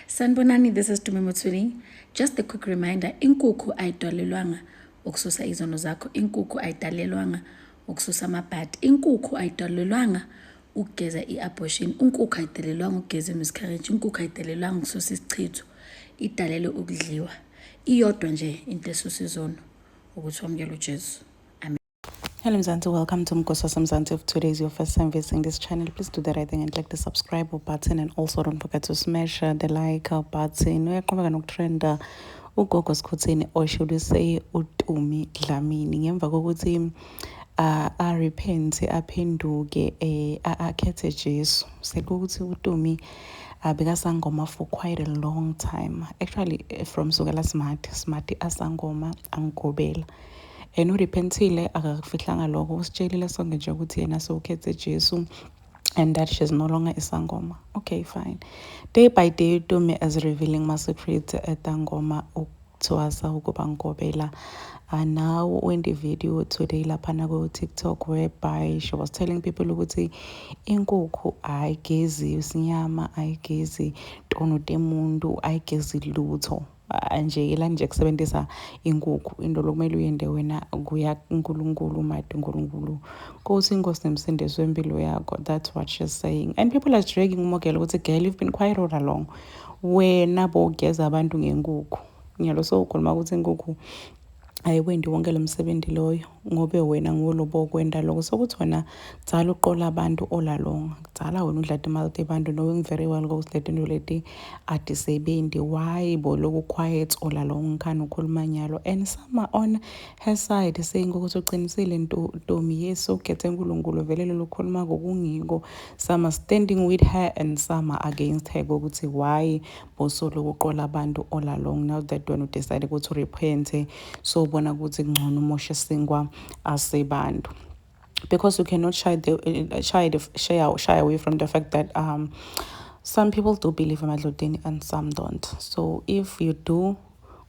Sanbonani, this is Tumi Mutsuni. Just a quick reminder, inkukhu ayidalelwanga ukususa izono zakho. Inkukhu ayidalelwanga ukususa amabhadi. Inkukhu ayidalelwanga ukugeza i-abortion. Inkukhu ayidalelwanga ukugeza i-miscarriage. Inkukhu ayidalelwanga ukususa isichitho. Idalelwe ukudliwa. Iyodwa nje into esusa izono ukuthi wamukele uJesu. Hello Mzansi, welcome to Mkosa Mzansi. If today is your first time visiting this channel, please do the right thing and click the subscribe button, and also don't forget to smash the like button. Uyaqhubeka nokutrenda ugogo Sikhuthini, or should we say uTumi Dlamini, ngemva kokuthi repent aphenduke akhethe Jesu. Sekuthi uTumi bekasangoma for quite a long time, actually from sukela smart asangoma angigobela. Urepentile akafihlanga lokho, usitshelile sonke nje ukuthi yena sewukhethe Jesu and that she's no longer isangoma. Okay, fine. Day by day uTumi as revealing my secret etangoma ukuthwasa ukuba ngigobela. And now when the video today laphana ku TikTok, whereby she was telling people ukuthi inkukhu ayigezi isinyama, ayigezi tono temuntu, ayigezi lutho. Nje ila nje kusebenzisa inkukhu into lokumele uyende wena kuya uNkulunkulu made uNkulunkulu kosi inkosi nemsindisi wempilo yakho. That's what she's saying, and people are dragging umogelo ukuthi girl, you've been quite all along wena bogeza abantu ngenkukhu. Ngiyalo so ukhuluma ukuthi inkukhu ayiwendi wonke lo msebenzi loyo ngobe wena ngolobo kwenda lokho sokuthi wena dzala uqola abantu all along, dzala wena udlade imali abantu, knowing very well ukuthi leti into leti adisebenzi. Why bo lokho quiet all along khani ukhuluma nyalo, and some on her side saying ukuthi uqinisile Ntombi Yesu ukhethe uNkulunkulu vele lokukhuluma kokungiko. Some are standing with her and some are against her ukuthi why bo so lokuqola abantu all along. Now that when you decide to repent, so bona ukuthi ngcono umoshe singwa asebantu, because you cannot shy away from the fact that some people do believe emadloteni and some don't. So if you do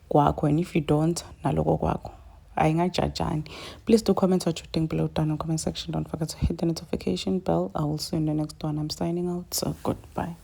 kwakho, and if you don't naloko kwakho, ayingajajani. Please do comment what you think below down in the comment section. Don't forget to hit the notification bell. I will see you in the next one. I'm signing out, so goodbye.